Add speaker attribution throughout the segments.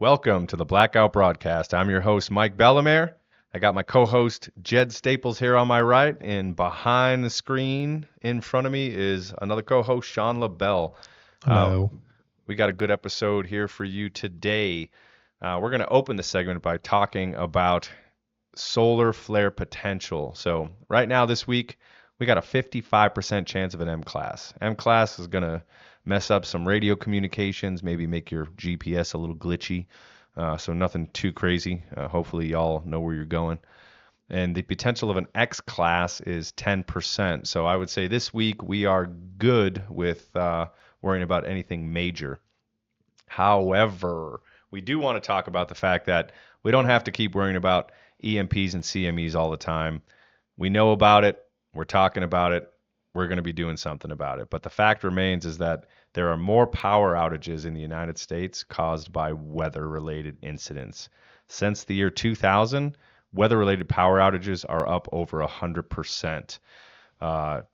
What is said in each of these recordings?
Speaker 1: Welcome to the Blackout Broadcast. I'm your host, Mike Bellemare. I got my co-host, Jed Staples, here on my right, and behind the screen in front of me is another co-host, Sean LaBelle.
Speaker 2: Hello.
Speaker 1: We got a good episode here for you today. We're going to open the segment by talking about solar flare potential. So right now this week, we got a 55% chance of an M-class. M-class is going to mess up some radio communications, maybe make your GPS a little glitchy. So nothing too crazy. Hopefully y'all know where you're going. And the potential of an X-class is 10%. So I would say this week we are good with worrying about anything major. However, we do want to talk about the fact that we don't have to keep worrying about EMPs and CMEs all the time. We know about it. We're talking about it. We're going to be doing something about it. But the fact remains is that there are more power outages in the United States caused by weather-related incidents. Since the year 2000, weather-related power outages are up over 100%.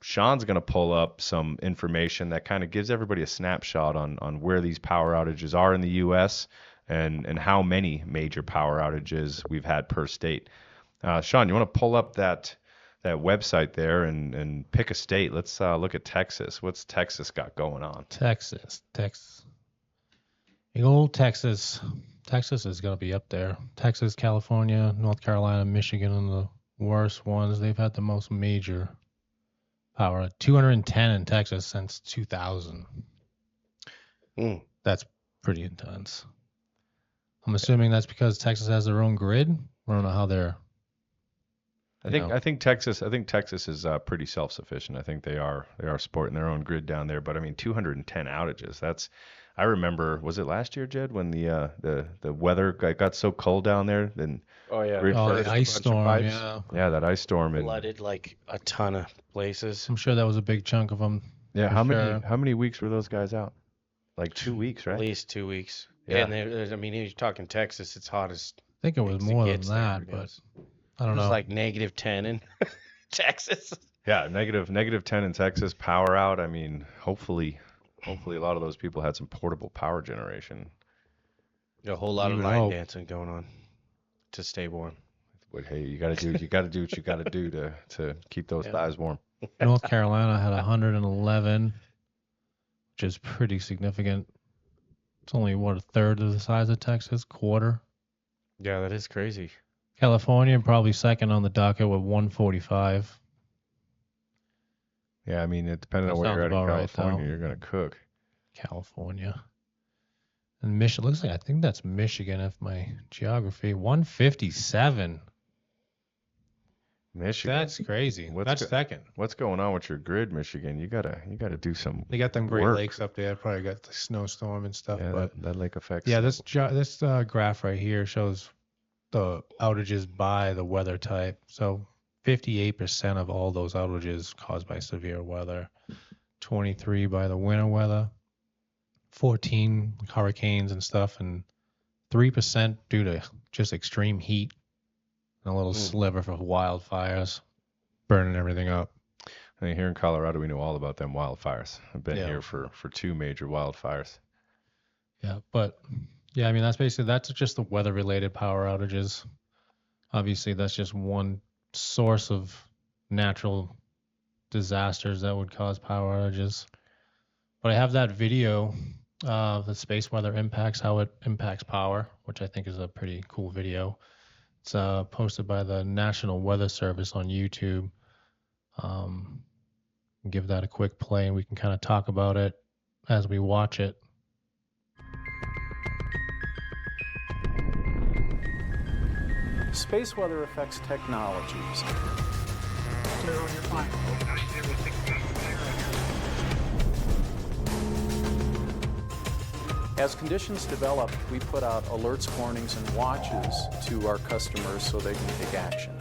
Speaker 1: Sean's going to pull up some information that kind of gives everybody a snapshot on where these power outages are in the U.S. and how many major power outages we've had per state. Sean, you want to pull up that website there and pick a state? Let's look at Texas. What's Texas got going on?
Speaker 2: Texas. Big old Texas. Texas is going to be up there. Texas, California, North Carolina, Michigan are the worst ones. They've had the most major power. 210 in Texas since 2000. That's pretty intense. I'm assuming that's because Texas has their own grid. I don't know how they're...
Speaker 1: I think Texas is pretty self-sufficient. I think they are sporting their own grid down there. But I mean, 210 outages. I remember, was it last year, Jed, when the weather got so cold down there? Then
Speaker 2: the ice storm.
Speaker 1: Yeah, that ice storm
Speaker 3: flooded like a ton of places.
Speaker 2: I'm sure that was a big chunk of them.
Speaker 1: Yeah, how many weeks were those guys out? Like 2 weeks, right?
Speaker 3: At least 2 weeks.
Speaker 1: Yeah.
Speaker 3: And I mean, you're talking Texas, it's hottest.
Speaker 2: I think it was more than that, but I don't know.
Speaker 3: It was like -10 in Texas.
Speaker 1: Yeah, negative 10 in Texas, power out. I mean, hopefully a lot of those people had some portable power generation.
Speaker 3: A whole lot of line dancing going on to stay warm.
Speaker 1: But hey, you got to do what you got to do to keep those thighs warm.
Speaker 2: North Carolina had 111, which is pretty significant. It's only, a third of the size of Texas, quarter.
Speaker 3: Yeah, that is crazy.
Speaker 2: California probably second on the docket with 145.
Speaker 1: Yeah, I mean, it depending on where you're at in California, you're going to cook.
Speaker 2: California. And Michigan, I think that's Michigan if my geography. 157.
Speaker 1: Michigan.
Speaker 2: That's crazy. That's second.
Speaker 1: What's going on with your grid, Michigan? You gotta do some.
Speaker 2: They got them Great Lakes up there. Probably got the snowstorm and stuff.
Speaker 1: Yeah,
Speaker 2: but
Speaker 1: that lake effect.
Speaker 2: Yeah, this graph right here shows the outages by the weather type. So 58% of all those outages caused by severe weather, 23 by the winter weather, 14 hurricanes and stuff, and 3% due to just extreme heat, and a little sliver for wildfires, burning everything up.
Speaker 1: I mean, here in Colorado, we know all about them wildfires. I've been here for 2 major wildfires.
Speaker 2: Yeah, but yeah, I mean, that's just the weather-related power outages. Obviously, that's just one source of natural disasters that would cause power outages. But I have that video of the space weather impacts, how it impacts power, which I think is a pretty cool video. It's posted by the National Weather Service on YouTube. Give that a quick play, and we can kind of talk about it as we watch it.
Speaker 4: Space weather affects technologies. As conditions develop, we put out alerts, warnings, and watches to our customers so they can take action.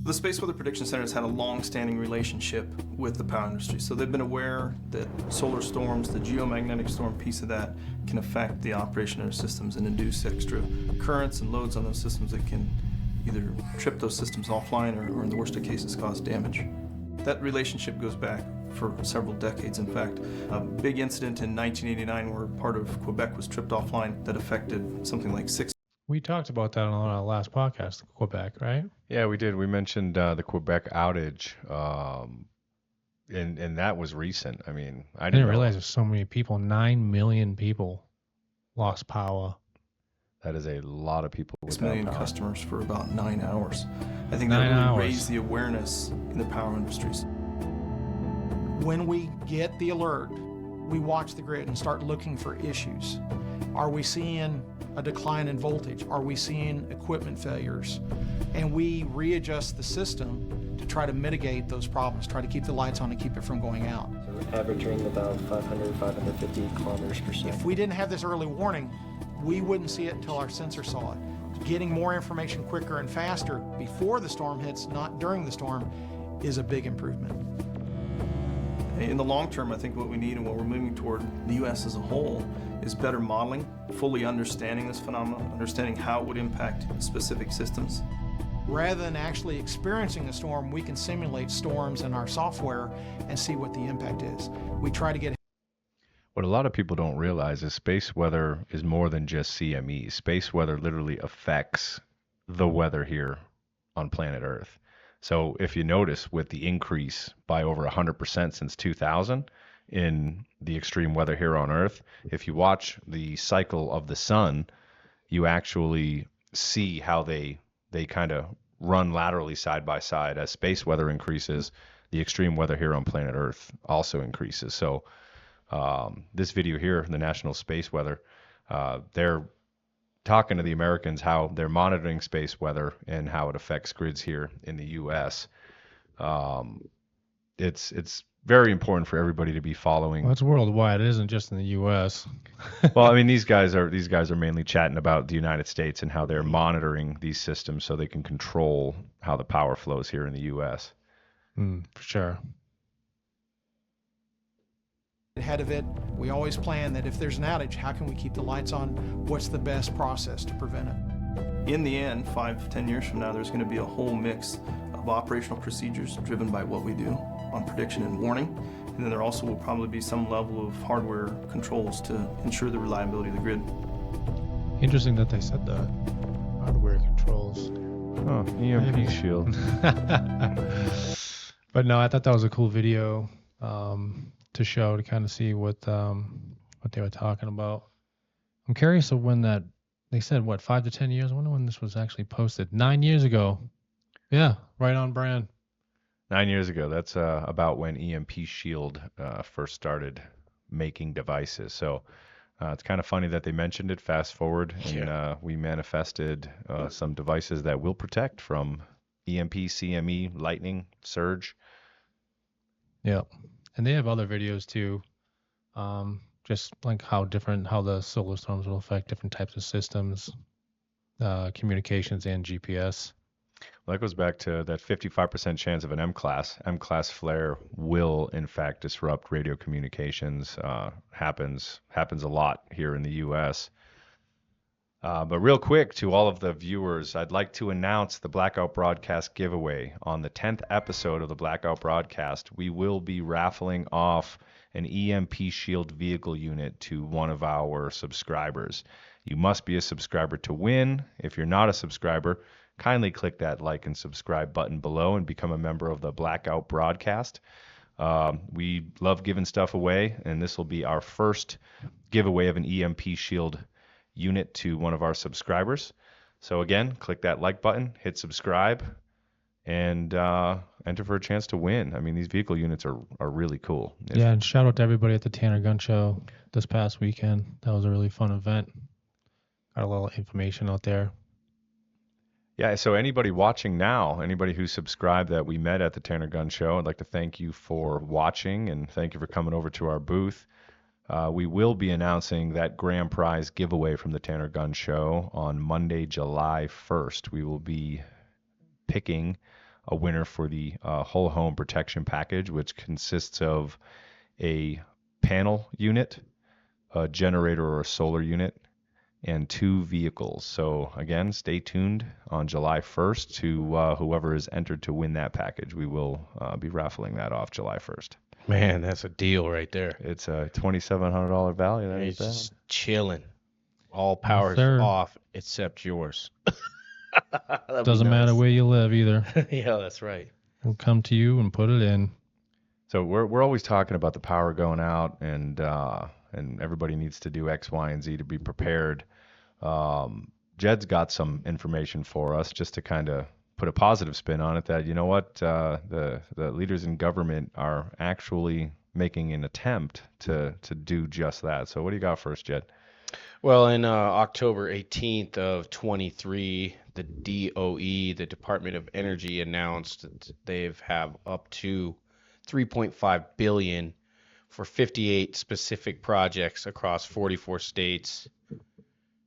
Speaker 5: The Space Weather Prediction Center has had a long-standing relationship with the power industry, so they've been aware that solar storms, the geomagnetic storm piece of that, can affect the operation of their systems and induce extra currents and loads on those systems that can either trip those systems offline or in the worst of cases cause damage. That relationship goes back for several decades. In fact, a big incident in 1989 where part of Quebec was tripped offline that affected something like 6.
Speaker 2: We talked about that on our last podcast, Quebec, right?
Speaker 1: Yeah, we did. We mentioned the Quebec outage, and that was recent. I mean, I
Speaker 2: didn't
Speaker 1: know.
Speaker 2: realize there's so many people. 9 million people lost power.
Speaker 1: That is a lot of people.
Speaker 5: 6 million customers for about 9 hours. I think
Speaker 2: 9
Speaker 5: that really
Speaker 2: hours.
Speaker 5: raised the awareness in the power industries.
Speaker 6: When we get the alert, we watch the grid and start looking for issues. Are we seeing a decline in voltage? Are we seeing equipment failures? And we readjust the system to try to mitigate those problems, try to keep the lights on and keep it from going out.
Speaker 7: So averaging about 500, 550 kilometers per second.
Speaker 6: If we didn't have this early warning, we wouldn't see it until our sensor saw it. Getting more information quicker and faster before the storm hits, not during the storm, is a big improvement.
Speaker 5: In the long term, I think what we need and what we're moving toward, the U.S. as a whole, is better modeling, fully understanding this phenomenon, understanding how it would impact specific systems.
Speaker 6: Rather than actually experiencing a storm, we can simulate storms in our software and see what the impact is. We try to get.
Speaker 1: What a lot of people don't realize is space weather is more than just CME. Space weather literally affects the weather here on planet Earth. So if you notice with the increase by over 100% since 2000 in the extreme weather here on Earth, if you watch the cycle of the sun, you actually see how they kind of run laterally side by side. As space weather increases, the extreme weather here on planet Earth also increases. So this video here, the National Space Weather, they're talking to the Americans how they're monitoring space weather and how it affects grids here in the U.S. It's very important for everybody to be following.
Speaker 2: Well, it's worldwide. It isn't just in the U.S.
Speaker 1: Well, I mean, these guys are mainly chatting about the United States and how they're monitoring these systems so they can control how the power flows here in the U.S.
Speaker 2: For sure.
Speaker 6: Ahead of it, we always plan that if there's an outage, how can we keep the lights on? What's the best process to prevent it?
Speaker 5: In the end, 5-10 years from now, there's going to be a whole mix of operational procedures driven by what we do on prediction and warning. And then there also will probably be some level of hardware controls to ensure the reliability of the grid.
Speaker 2: Interesting that they said that. Hardware controls.
Speaker 1: Oh, EMP Shield.
Speaker 2: But no, I thought that was a cool video to show, to kind of see what they were talking about. I'm curious of when that, they said, what, 5 to 10 years? I wonder when this was actually posted. 9 years ago. Yeah, right on brand.
Speaker 1: 9 years ago. That's about when EMP Shield first started making devices. So it's kind of funny that they mentioned it. Fast forward, and we manifested some devices that will protect from EMP, CME, lightning, surge.
Speaker 2: Yeah. And they have other videos too, just like how the solar storms will affect different types of systems, communications, and GPS.
Speaker 1: Well, that goes back to that 55% chance of an M-class. M-class flare will, in fact, disrupt radio communications. Happens a lot here in the U.S. But real quick, to all of the viewers, I'd like to announce the Blackout Broadcast giveaway. On the 10th episode of the Blackout Broadcast, we will be raffling off an EMP Shield vehicle unit to one of our subscribers. You must be a subscriber to win. If you're not a subscriber, kindly click that like and subscribe button below and become a member of the Blackout Broadcast. We love giving stuff away, and this will be our first giveaway of an EMP Shield unit to one of our subscribers. So again, click that like button, hit subscribe, and enter for a chance to win. I mean, these vehicle units are really cool.
Speaker 2: Yeah, and shout out to everybody at the Tanner Gun Show this past weekend. That was a really fun event. Got a little information out there.
Speaker 1: Yeah, so anybody watching now, anybody who subscribed that we met at the Tanner Gun Show, I'd like to thank you for watching and thank you for coming over to our booth. We will be announcing that grand prize giveaway from the Tanner Gun Show on Monday, July 1st. We will be picking a winner for the whole home protection package, which consists of a panel unit, a generator or a solar unit, and 2 vehicles. So again, stay tuned on July 1st to whoever is entered to win that package. We will be raffling that off July 1st.
Speaker 3: Man, that's a deal right there.
Speaker 1: It's a $2,700 value. That
Speaker 3: It's
Speaker 1: ain't bad.
Speaker 3: just chilling. All powers
Speaker 2: sir.
Speaker 3: off except yours. That'd be
Speaker 2: Doesn't matter
Speaker 3: nice.
Speaker 2: where you live either.
Speaker 3: Yeah, that's right.
Speaker 2: We'll come to you and put it in.
Speaker 1: So we're always talking about the power going out, and everybody needs to do X, Y, and Z to be prepared. Jed's got some information for us just to kind of put a positive spin on it. That you know what, the leaders in government are actually making an attempt to do just that. So what do you got for us, Jed?
Speaker 3: Well, in October 18th of 23, the DOE, the Department of Energy, announced that they have up to $3.5 billion for 58 specific projects across 44 states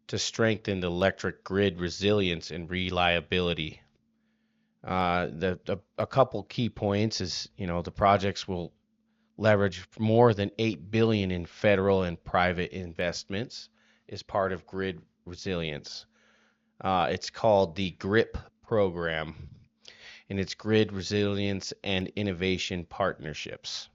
Speaker 3: to strengthen the electric grid resilience and reliability. A couple key points is, the projects will leverage more than $8 billion in federal and private investments as part of grid resilience. It's called the GRIP program, and it's Grid Resilience and Innovation Partnerships.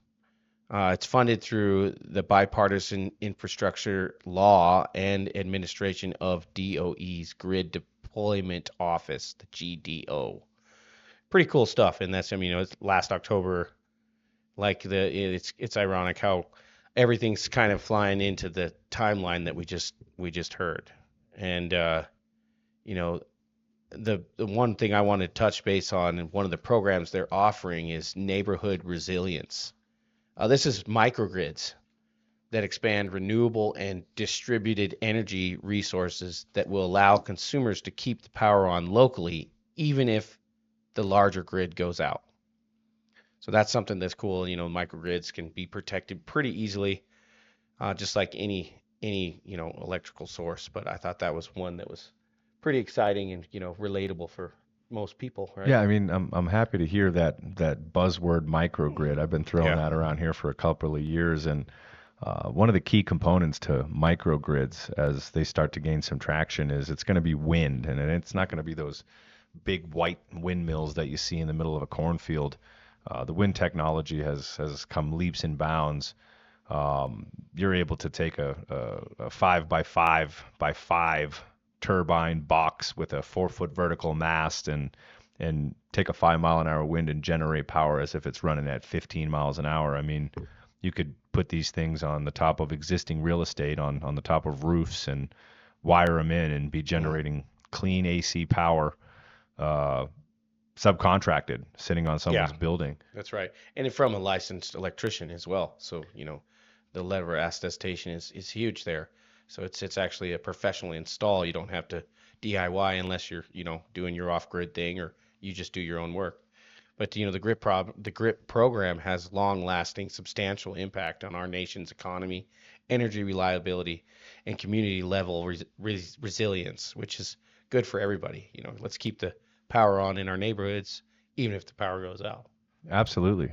Speaker 3: It's funded through the Bipartisan Infrastructure Law and Administration of DOE's Grid Deployment Office, the GDO. Pretty cool stuff, and that's it's last October. It's ironic how everything's kind of flying into the timeline that we just heard, and the one thing I want to touch base on, and one of the programs they're offering, is neighborhood resilience. This is microgrids that expand renewable and distributed energy resources that will allow consumers to keep the power on locally, even if the larger grid goes out. So that's something that's cool. Microgrids can be protected pretty easily, just like any electrical source. But I thought that was one that was pretty exciting and relatable for most people, right?
Speaker 1: Yeah, I'm happy to hear that buzzword microgrid. I've been throwing that around here for a couple of years, and one of the key components to microgrids as they start to gain some traction is it's going to be wind, and it's not going to be those big white windmills that you see in the middle of a cornfield. The wind technology has come leaps and bounds. You're able to take a 5x5x5 turbine box with a 4-foot vertical mast and take a 5-mile-an-hour wind and generate power as if it's running at 15 miles an hour. You could put these things on the top of existing real estate, on the top of roofs, and wire them in and be generating clean AC power, subcontracted, sitting on someone's building.
Speaker 3: That's right. And from a licensed electrician as well. So, the level of attestation is huge there. So it's actually a professional install. You don't have to DIY unless you're, doing your off-grid thing, or you just do your own work. But, the GRIP program has long-lasting, substantial impact on our nation's economy, energy reliability, and community-level resilience, which is good for everybody. Let's keep the power on in our neighborhoods, even if the power goes out.
Speaker 1: Absolutely.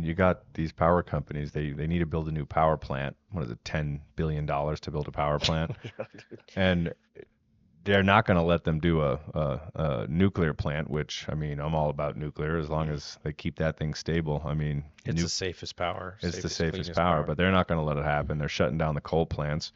Speaker 1: You got these power companies. They need to build a new power plant. What is it, $10 billion to build a power plant? And they're not going to let them do a nuclear plant, which, I'm all about nuclear as long as they keep that thing stable.
Speaker 3: It's the safest power.
Speaker 1: It's the safest power, but they're not going to let it happen. They're shutting down the coal plants.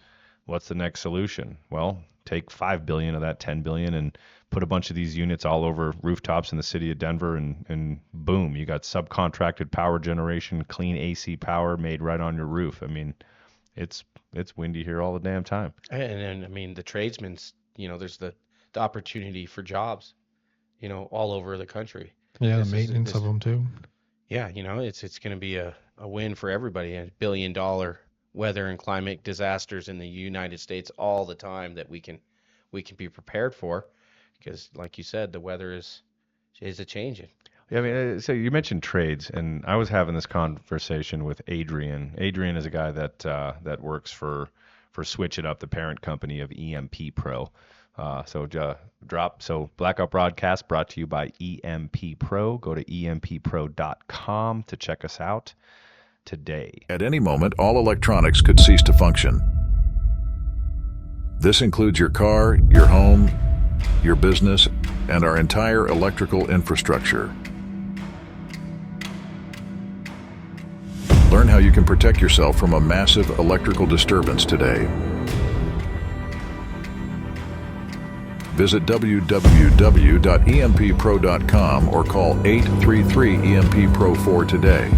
Speaker 1: What's the next solution? Well, take $5 billion of that $10 billion and put a bunch of these units all over rooftops in the city of Denver, and boom, you got subcontracted power generation, clean AC power made right on your roof. It's windy here all the damn time.
Speaker 3: And the tradesmen, there's the opportunity for jobs, all over the country.
Speaker 2: Yeah, the maintenance of them too.
Speaker 3: Yeah, it's going to be a win for everybody. $1 billion weather and climate disasters in the United States all the time that we can be prepared for, because like you said, the weather is a changing.
Speaker 1: Yeah, so you mentioned trades, and I was having this conversation with Adrian. Adrian is a guy that works for Switch It Up, the parent company of EMP Pro. So Blackout Broadcast brought to you by EMP Pro. Go to emppro.com to check us out today.
Speaker 8: At any moment, all electronics could cease to function. This includes your car, your home, your business, and our entire electrical infrastructure. Learn how you can protect yourself from a massive electrical disturbance today. Visit www.empro.com or call 833-EMP-PRO-4 today.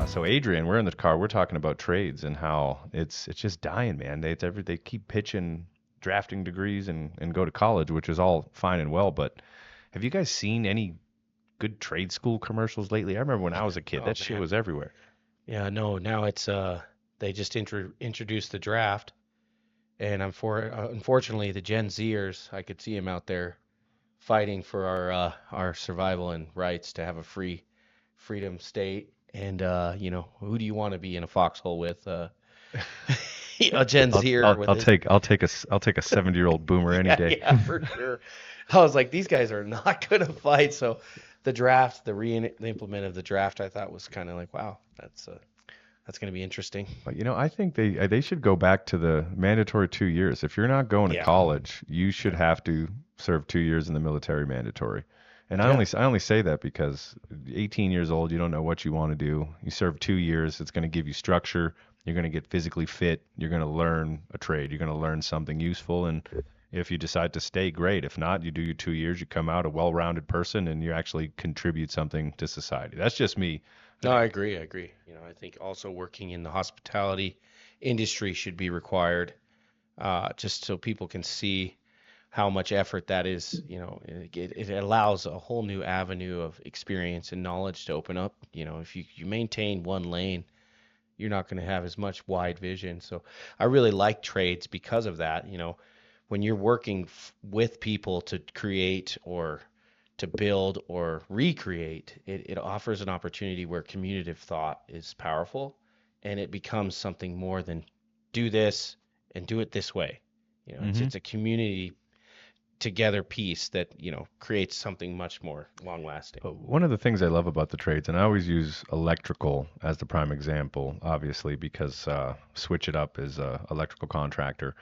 Speaker 1: So Adrian, we're in the car. We're talking about trades and how it's just dying, man. They keep pitching drafting degrees and go to college, which is all fine and well. But have you guys seen any good trade school commercials lately? I remember when I was a kid, that shit was everywhere.
Speaker 3: Yeah, no, now it's they just introduced the draft, and unfortunately the Gen Zers, I could see them out there fighting for our survival and rights to have a freedom state. And who do you want to be in a foxhole with? A Gen Zer.
Speaker 1: I'll take a 70-year-old boomer any day.
Speaker 3: Yeah, for sure. I was like, these guys are not going to fight. So the draft, the implement of the draft, I thought was kind of like, wow, that's going to be interesting.
Speaker 1: But I think they should go back to the mandatory 2 years. If you're not going to college, you should have to serve 2 years in the military mandatory. And I only say that because 18 years old, you don't know what you want to do. You serve 2 years, it's going to give you structure. You're going to get physically fit. You're going to learn a trade. You're going to learn something useful. And if you decide to stay, great. If not, you do your 2 years, you come out a well-rounded person, and you actually contribute something to society. That's just me.
Speaker 3: No, I agree. I think also working in the hospitality industry should be required, just so people can see how much effort that is. It allows a whole new avenue of experience and knowledge to open up. If you maintain one lane, you're not going to have as much wide vision. So I really like trades because of that. When you're working with people to create or to build or recreate, it offers an opportunity where communicative thought is powerful, and it becomes something more than do this and do it this way. It's a community together piece that creates something much more long lasting.
Speaker 1: One of the things I love about the trades, and I always use electrical as the prime example, obviously, because Switch It Up is a electrical contractor,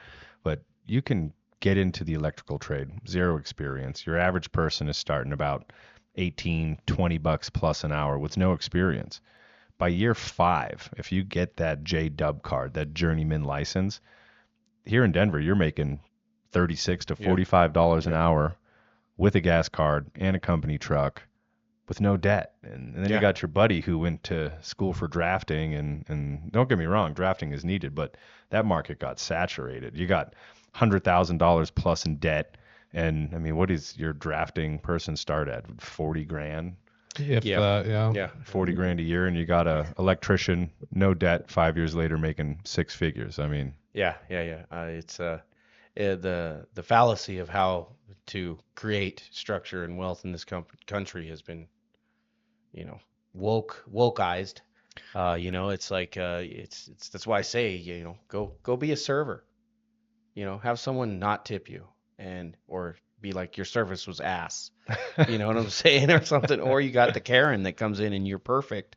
Speaker 1: but you can get into the electrical trade, zero experience. Your average person is starting about $18-20 plus an hour with no experience. By year 5, if you get that J-Dub card, that journeyman license, here in Denver, you're making $36 to $45 an hour with a gas card and a company truck with no debt. And then you got your buddy who went to school for drafting, and don't get me wrong, drafting is needed, but that market got saturated. You got $100,000 plus in debt. And I mean, what is your drafting person start at? 40 grand?
Speaker 2: If that, yeah.
Speaker 1: 40 grand a year, and you got a electrician, no debt, 5 years later making 6 figures. I mean,
Speaker 3: it's the fallacy of how to create structure and wealth in this country has been, wokeized. It's like it's that's why I say, go be a server. Have someone not tip you or be like your service was ass. You know what I'm saying, or something. Or you got the Karen that comes in and you're perfect,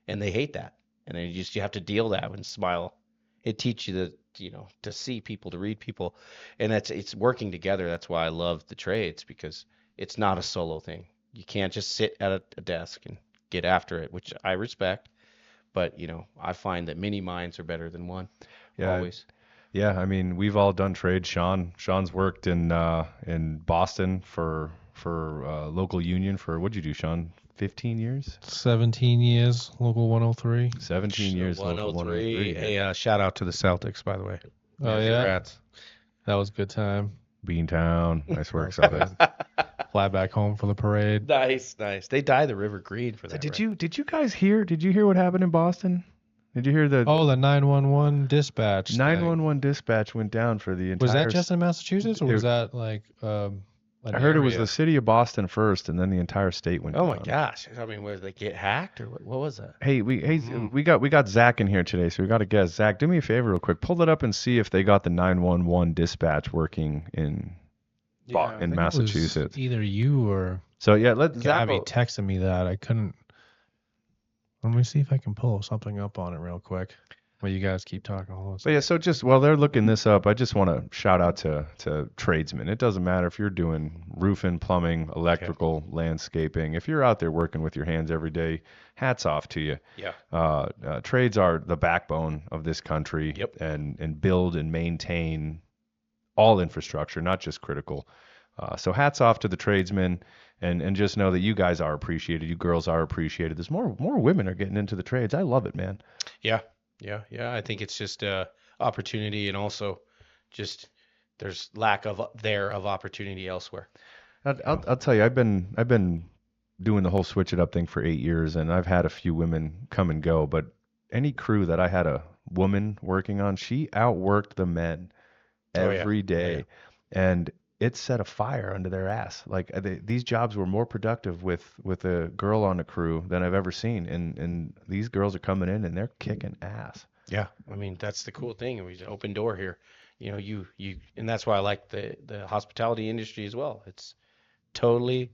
Speaker 3: and they hate that, and then you have to deal that and smile. It teaches you to see people, to read people, and it's working together. That's why I love the trades, because it's not a solo thing. You can't just sit at a desk and get after it, which I respect, but I find that many minds are better than one. Always.
Speaker 1: Yeah, I mean, we've all done trades. Sean's worked in Boston for local union for, what'd you do, Sean? 15 years?
Speaker 2: 17 years, local 103.
Speaker 1: 17 years, local 103.
Speaker 3: Hey, shout out to the Celtics, by the way.
Speaker 2: Oh, yeah?
Speaker 3: Congrats.
Speaker 2: That was a good time.
Speaker 1: Beantown. Nice work, Celtics.
Speaker 2: Fly back home for the parade.
Speaker 3: Nice. They dye the river green for that.
Speaker 1: Did you guys hear? Did you hear what happened in Boston? Did you hear the
Speaker 2: 911 dispatch?
Speaker 1: 911 dispatch went down for the entire.
Speaker 2: Was that just in Massachusetts, or was that like?
Speaker 1: I heard it was the city of Boston first, and then the entire state went down.
Speaker 3: Oh my gosh! I mean, did they get hacked, or what was that?
Speaker 1: Hey, we got Zach in here today, so we got a guest. Zach, do me a favor, real quick. Pull it up and see if they got the 911 dispatch working in Massachusetts.
Speaker 2: Either you or
Speaker 1: let
Speaker 2: Gabby texted me that. I couldn't. Let me see if I can pull something up on it real quick. Well, you guys keep talking.
Speaker 1: But yeah, so just while they're looking this up, I just want to shout out to tradesmen. It doesn't matter if you're doing roofing, plumbing, electrical, landscaping. If you're out there working with your hands every day, hats off to you.
Speaker 3: Yeah.
Speaker 1: Trades are the backbone of this country.
Speaker 3: Yep.
Speaker 1: And build and maintain all infrastructure, not just critical. So hats off to the tradesmen, and just know that you guys are appreciated. You girls are appreciated. There's more women are getting into the trades. I love it, man.
Speaker 3: Yeah. I think it's just opportunity, and also just there's lack of opportunity elsewhere.
Speaker 1: I'll tell you, I've been doing the whole switch it up thing for 8 years, and I've had a few women come and go, but any crew that I had a woman working on, she outworked the men every day, and it set a fire under their ass. Like these jobs were more productive with a girl on the crew than I've ever seen, and these girls are coming in and they're kicking ass.
Speaker 3: Yeah, I mean that's the cool thing. We open door here, you and that's why I like the hospitality industry as well. It's totally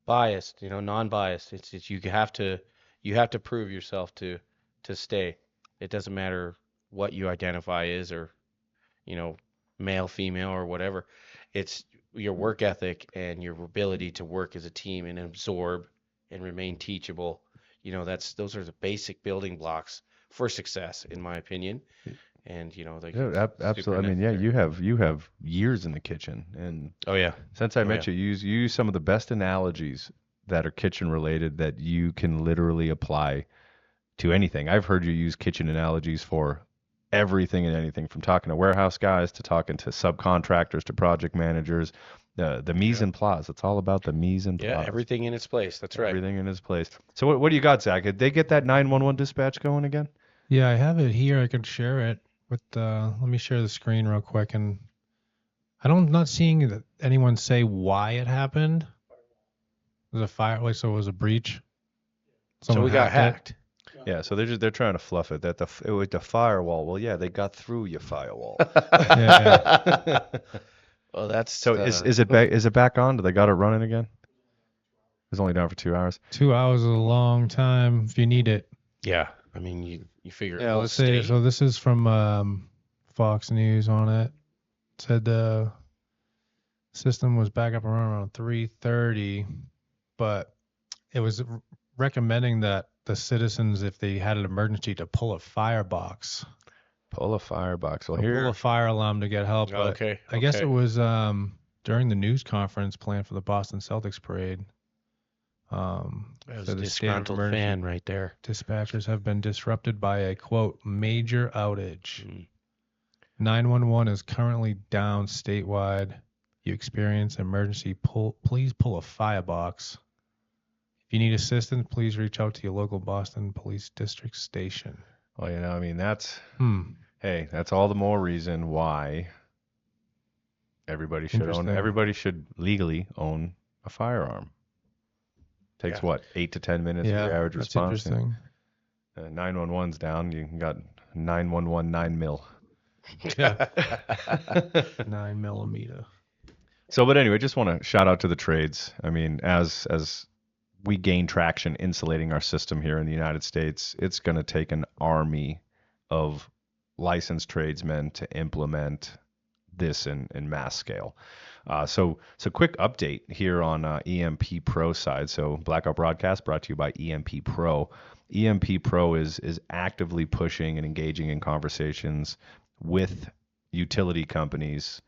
Speaker 3: biased, non-biased. It's you have to prove yourself to stay. It doesn't matter what you identify as, or male, female, or whatever. It's your work ethic and your ability to work as a team and absorb and remain teachable. Those are the basic building blocks for success, in my opinion. And
Speaker 1: Absolutely. I mean, you have years in the kitchen, and since I met you, you use some of the best analogies that are kitchen related that you can literally apply to anything. I've heard you use kitchen analogies for everything and anything, from talking to warehouse guys to talking to subcontractors to project managers. The mise en place. It's all about the mise en place.
Speaker 3: Yeah, everything in its place. That's right.
Speaker 1: Everything in its place. So what do you got, Zach? Did they get that 911 dispatch going again?
Speaker 2: Yeah, I have it here. I can share it with. Let me share the screen real quick, and I'm not seeing anyone say why it happened. It was a fire, so it was a breach.
Speaker 3: So we got hacked.
Speaker 1: Yeah, so they're trying to fluff it that it was the firewall. Well, yeah, they got through your firewall.
Speaker 2: Yeah.
Speaker 3: Well, that's
Speaker 1: so. Is it back on? Do they got it running again? It was only down for 2 hours.
Speaker 2: 2 hours is a long time if you need it.
Speaker 3: Yeah, I mean you figure.
Speaker 2: Yeah, let's say so. This is from Fox News on it. It said the system was back up around 3:30, but it was recommending that the citizens, if they had an emergency, to pull a firebox.
Speaker 1: Pull a firebox. Well,
Speaker 2: pull a fire alarm to get help. But
Speaker 3: Okay.
Speaker 2: I guess it was during the news conference planned for the Boston Celtics parade.
Speaker 3: That was a disgruntled fan right there.
Speaker 2: Dispatchers have been disrupted by a, quote, major outage. 911 is currently down statewide. You experience emergency, please pull a firebox. If you need assistance, please reach out to your local Boston Police District station.
Speaker 1: Well, I mean, that's that's all the more reason why everybody should legally own a firearm. Takes what, 8 to 10 minutes for your average response.
Speaker 2: Interesting.
Speaker 1: 911's down. You got 911 9 mil.
Speaker 2: Yeah. 9 millimeter.
Speaker 1: So, but anyway, just want to shout out to the trades. I mean, as we gain traction insulating our system here in the United States, it's going to take an army of licensed tradesmen to implement this in mass scale. So quick update here on EMP Pro side. So Blackout Broadcast brought to you by EMP Pro. EMP Pro is actively pushing and engaging in conversations with utility companies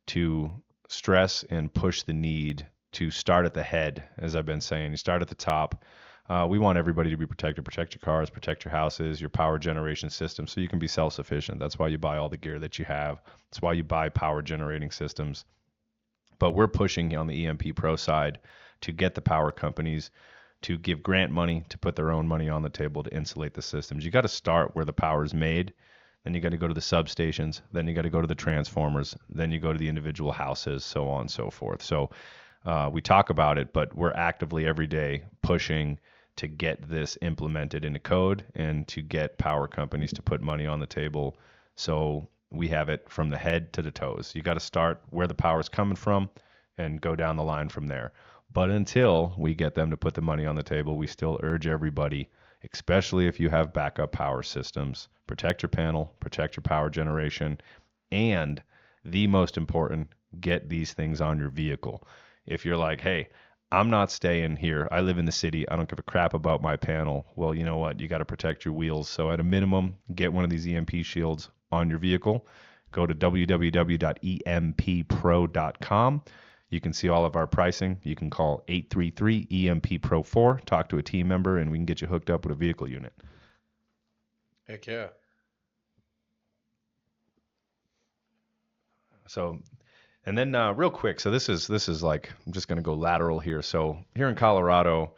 Speaker 1: to stress and push the need to start at the head, as I've been saying. You start at the top. We want everybody to be protected. Protect your cars, protect your houses, your power generation system, so you can be self-sufficient. That's why you buy all the gear that you have. That's why you buy power generating systems. But we're pushing on the EMP Pro side to get the power companies to give grant money, to put their own money on the table to insulate the systems. You got to start where the power is made. Then you got to go to the substations. Then you got to go to the transformers. Then you go to the individual houses, so on and so forth. So we talk about it, but we're actively every day pushing to get this implemented into code and to get power companies to put money on the table so we have it from the head to the toes. You got to start where the power is coming from and go down the line from there. But until we get them to put the money on the table, we still urge everybody, especially if you have backup power systems. Protect your panel, protect your power generation, and the most important, get these things on your vehicle. If you're like, hey, I'm not staying here. I live in the city. I don't give a crap about my panel. Well, you know what? You got to protect your wheels. So at a minimum, get one of these EMP shields on your vehicle. Go to www.empro.com. You can see all of our pricing. You can call 833-EMP-PRO4, talk to a team member, and we can get you hooked up with a vehicle unit.
Speaker 3: Heck yeah.
Speaker 1: So, and then real quick, so this is like, I'm just going to go lateral here. So here in Colorado,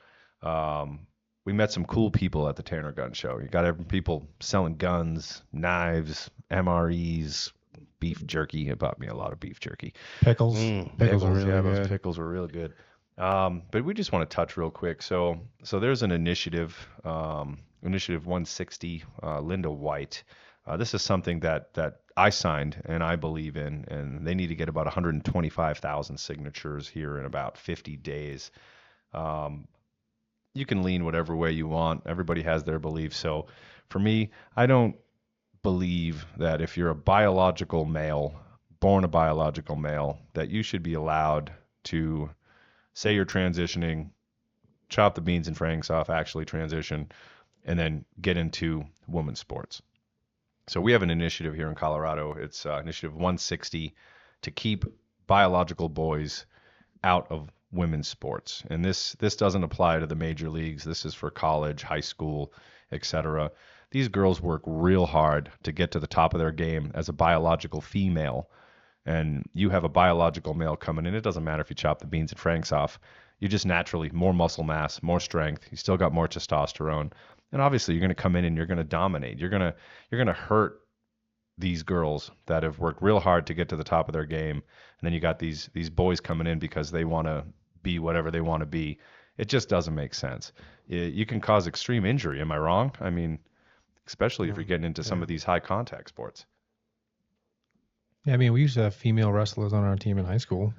Speaker 1: we met some cool people at the Tanner Gun Show. You got people selling guns, knives, MREs, beef jerky. It bought me a lot of beef jerky.
Speaker 2: Pickles. Pickles are really
Speaker 1: yeah,
Speaker 2: good.
Speaker 1: those pickles were really good. But we just want to touch real quick. So there's an initiative, Initiative 160, Linda White. This is something that I signed and I believe in, and they need to get about 125,000 signatures here in about 50 days. You can lean whatever way you want. Everybody has their beliefs. So for me, I don't believe that if you're a biological male, born a biological male, that you should be allowed to say you're transitioning, chop the beans and franks off, actually transition, and then get into women's sports. So we have an initiative here in Colorado. It's Initiative 160 to keep biological boys out of women's sports. And this doesn't apply to the major leagues. This is for college, high school, etc. These girls work real hard to get to the top of their game as a biological female. And you have a biological male coming in. It doesn't matter if you chop the beans and franks off. You just naturally more muscle mass, more strength. You still got more testosterone. And obviously, you're going to come in and you're going to dominate. You're going to hurt these girls that have worked real hard to get to the top of their game. And then you got these boys coming in because they want to be whatever they want to be. It just doesn't make sense. You can cause extreme injury. Am I wrong? I mean, especially if you're getting into some of these high contact sports.
Speaker 2: Yeah, I mean, we used to have female wrestlers on our team in high school.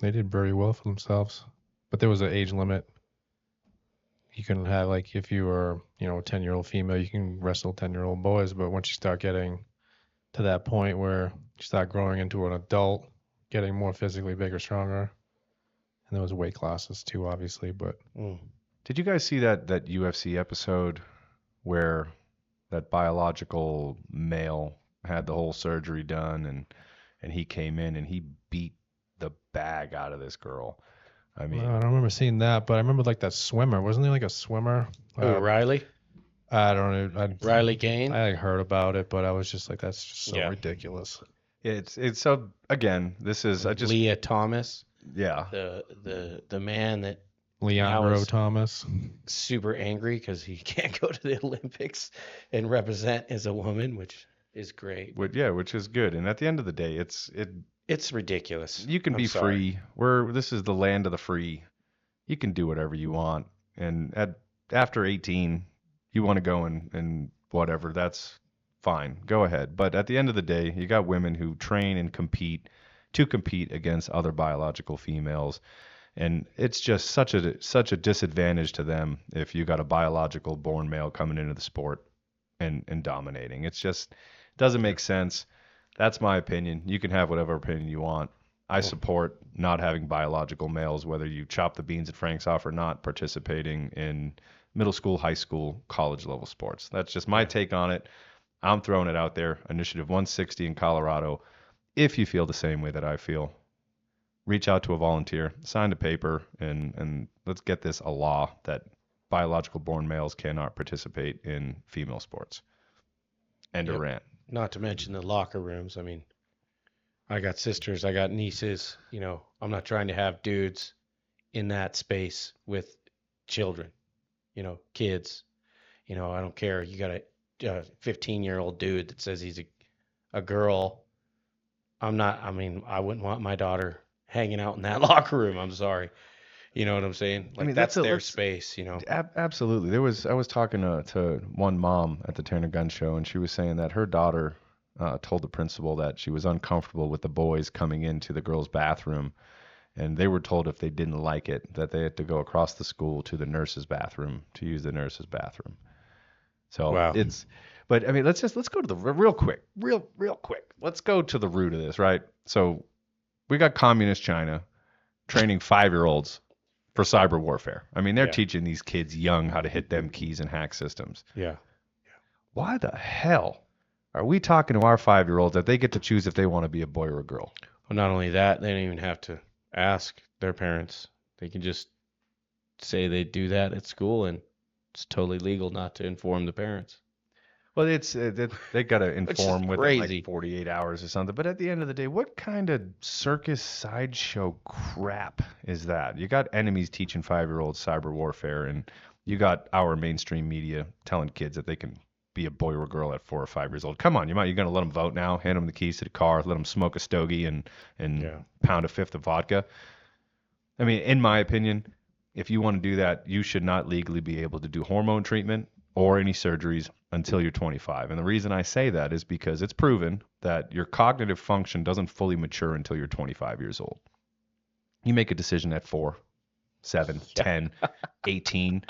Speaker 2: They did very well for themselves, but there was an age limit. You couldn't have, like, if you were, a 10-year-old female, you can wrestle 10-year-old boys. But once you start getting to that point where you start growing into an adult, getting more physically bigger, stronger, and there was weight classes too, obviously. But
Speaker 1: Did you guys see that UFC episode where that biological male had the whole surgery done and he came in and he beat the bag out of this girl? I mean,
Speaker 2: I don't remember seeing that, but I remember like that swimmer. Wasn't he like a swimmer?
Speaker 3: Riley?
Speaker 2: I don't know.
Speaker 3: Riley Gain?
Speaker 2: I heard about it, but I was just like, that's just so ridiculous.
Speaker 1: it's so, again, this is
Speaker 3: Leah Thomas.
Speaker 1: Yeah.
Speaker 3: The man that
Speaker 2: Leandro Thomas.
Speaker 3: super angry because he can't go to the Olympics and represent as a woman, which is great.
Speaker 1: Which is good. And at the end of the day,
Speaker 3: It's ridiculous.
Speaker 1: you can be free. This is the land of the free. You can do whatever you want. And after 18, you want to go and whatever, that's fine. Go ahead. But at the end of the day, you got women who train and compete against other biological females. And it's just such a disadvantage to them if you got a biological born male coming into the sport and dominating. It's just doesn't make sense. That's my opinion. You can have whatever opinion you want. I support not having biological males, whether you chop the beans and franks off or not, participating in middle school, high school, college level sports. That's just my take on it. I'm throwing it out there. Initiative 160 in Colorado. If you feel the same way that I feel, reach out to a volunteer, sign a paper, and let's get this a law that biological born males cannot participate in female sports. End of rant.
Speaker 3: Not to mention the locker rooms. I mean, I got sisters, I got nieces. I'm not trying to have dudes in that space with children, kids. I don't care. You got a 15-year-old dude that says he's a girl. I wouldn't want my daughter hanging out in that locker room. I'm sorry. You know what I'm saying? Like, I mean, that's their space,
Speaker 1: Absolutely. I was talking to one mom at the Tanner Gun Show, and she was saying that her daughter told the principal that she was uncomfortable with the boys coming into the girls' bathroom And they were told if they didn't like it, that they had to go across the school to the nurse's bathroom to use the nurse's bathroom. So
Speaker 3: Wow.
Speaker 1: but I mean, let's go to the real quick. Let's go to the root of this, right? So we got communist China training 5-year-olds for cyber warfare. I mean, they're teaching these kids young how to hit them keys and hack systems.
Speaker 3: Yeah.
Speaker 1: Why the hell are we talking to our 5-year-olds that they get to choose if they want to be a boy or a girl?
Speaker 3: Well, not only that, they don't even have to ask their parents. They can just say they do that at school, and it's totally legal not to inform the parents.
Speaker 1: Well, it's they got to inform within
Speaker 3: crazy.
Speaker 1: like 48 hours or something. But at the end of the day, what kind of circus sideshow crap is that? You got enemies teaching 5-year-olds cyber warfare, and you got our mainstream media telling kids that they can be a boy or a girl at 4 or 5 years old. Come on, you're going to let them vote now? Hand them the keys to the car, let them smoke a stogie and pound a fifth of vodka? I mean, in my opinion, if you want to do that, you should not legally be able to do hormone treatment or any surgeries until you're 25. And the reason I say that is because it's proven that your cognitive function doesn't fully mature until you're 25 years old. You make a decision at 4, 7, 10, 18,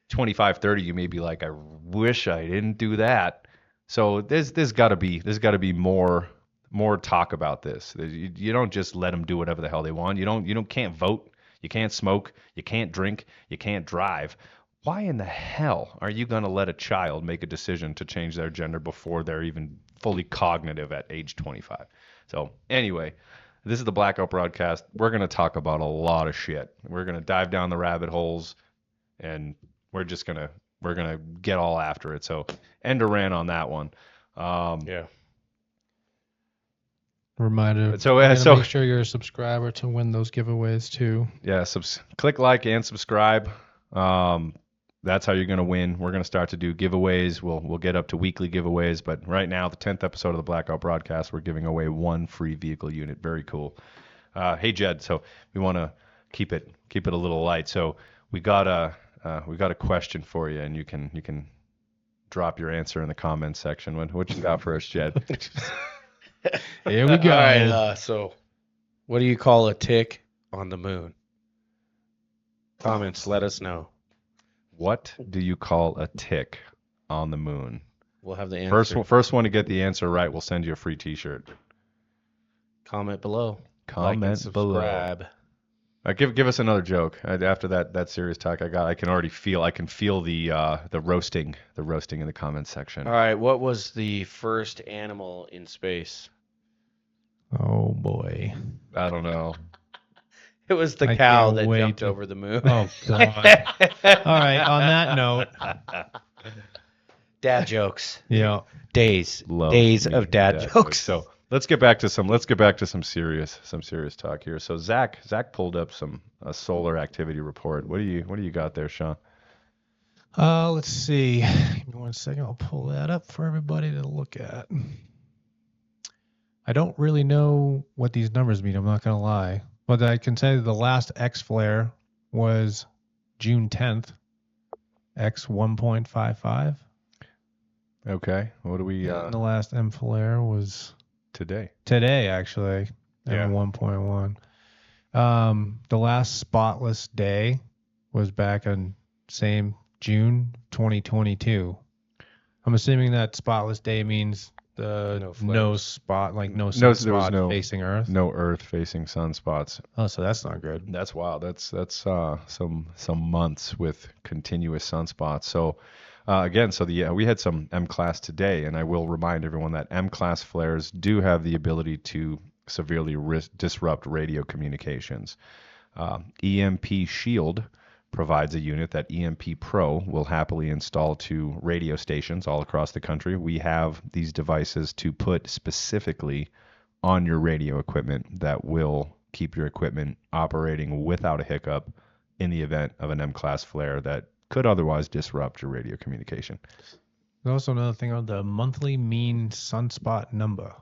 Speaker 1: 25, 30, you may be like, I wish I didn't do that. So there's got to be more talk about this. You don't just let them do whatever the hell they want. You can't vote, you can't smoke, you can't drink, you can't drive. Why in the hell are you going to let a child make a decision to change their gender before they're even fully cognitive at age 25? So anyway, this is the Blackout Broadcast. We're going to talk about a lot of shit. We're going to dive down the rabbit holes, and we're going to get all after it. So end a rant on that one.
Speaker 2: Reminder.
Speaker 1: So
Speaker 2: make sure you're a subscriber to win those giveaways too.
Speaker 1: Yeah, click like and subscribe. That's how you're going to win. We're going to start to do giveaways. We'll get up to weekly giveaways, but right now, the 10th episode of the Blackout Broadcast, we're giving away 1 free vehicle unit. Very cool. Hey Jed, so we want to keep it a little light. So we got a question for you, and you can drop your answer in the comments section. What you got for us, Jed?
Speaker 2: Here we go.
Speaker 3: All right, so what do you call a tick on the moon? Comments, let us know.
Speaker 1: What do you call a tick on the moon?
Speaker 3: We'll have the answer.
Speaker 1: First one to get the answer right, we'll send you a free T-shirt.
Speaker 3: Comment below.
Speaker 1: Comment
Speaker 3: like and subscribe.
Speaker 1: Give us another joke. After that serious talk I can feel the roasting in the comments section.
Speaker 3: All right, what was the first animal in space?
Speaker 2: Oh boy.
Speaker 1: I don't know.
Speaker 3: It was the cow that jumped over the moon.
Speaker 2: Oh god. All right, on that note,
Speaker 3: dad jokes.
Speaker 2: Yeah.
Speaker 3: Days of dad jokes.
Speaker 1: So let's get back to some serious talk here. So Zach pulled up a solar activity report. What do you got there, Sean?
Speaker 2: Let's see. Give me 1 second. I'll pull that up for everybody to look at. I don't really know what these numbers mean. I'm not gonna lie, but I can say the last X flare was June 10th. X 1.55.
Speaker 1: Okay. What do we?
Speaker 2: And the last M flare was
Speaker 1: today
Speaker 2: actually. M 1.1. The last spotless day was back on same June 2022. I'm assuming that spotless day means no spot, like no sunspot facing Earth.
Speaker 1: No Earth facing sunspots.
Speaker 2: Oh, so that's not good.
Speaker 1: That's wild. That's some months with continuous sunspots. So we had some M class today, and I will remind everyone that M class flares do have the ability to severely disrupt radio communications. EMP Shield provides a unit that EMP Pro will happily install to radio stations all across the country. We have these devices to put specifically on your radio equipment that will keep your equipment operating without a hiccup in the event of an M-class flare that could otherwise disrupt your radio communication.
Speaker 2: There's also another thing on the monthly mean sunspot number.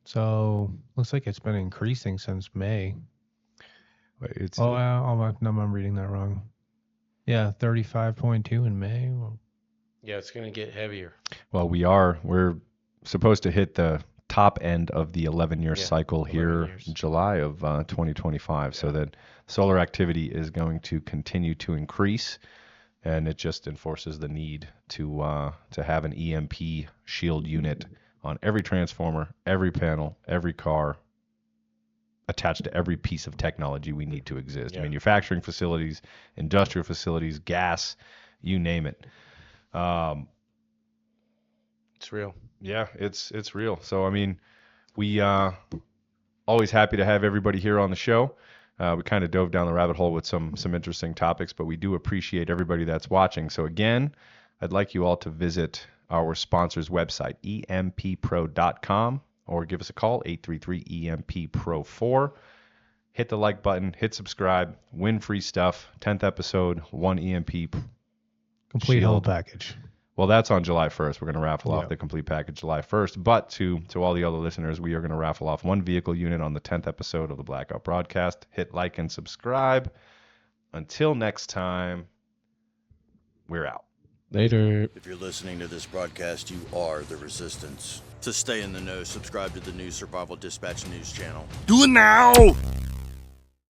Speaker 2: So looks like it's been increasing since May.
Speaker 1: Wait,
Speaker 2: I'm reading that wrong. Yeah, 35.2 in May.
Speaker 3: Yeah, it's going to get heavier.
Speaker 1: Well, we're supposed to hit the top end of the 11-year cycle
Speaker 3: 11
Speaker 1: here
Speaker 3: years.
Speaker 1: in July of 2025. So that solar activity is going to continue to increase, and it just enforces the need to have an EMP shield unit on every transformer, every panel, every car, attached to every piece of technology we need to exist.
Speaker 3: Yeah.
Speaker 1: Manufacturing facilities, industrial facilities, gas, you name it.
Speaker 3: It's real.
Speaker 1: Yeah, it's real. So I mean, we always happy to have everybody here on the show. We kind of dove down the rabbit hole with some interesting topics, but we do appreciate everybody that's watching. So again, I'd like you all to visit our sponsor's website, empro.com, or give us a call, 833-EMP-PRO-4. Hit the like button, hit subscribe, win free stuff. 10th episode, 1 EMP
Speaker 2: Complete whole
Speaker 1: Shield.
Speaker 2: package.
Speaker 1: Well, that's on July 1st. We're going to raffle off
Speaker 2: Yeah.
Speaker 1: the complete package July 1st. But to all the other listeners, we are going to raffle off 1 vehicle unit on the 10th episode of the Blackout Broadcast. Hit like and subscribe. Until next time, we're out.
Speaker 2: Later.
Speaker 9: If you're listening to this broadcast, you are the Resistance. To stay in the know, subscribe to the new Survival Dispatch News channel. Do it now!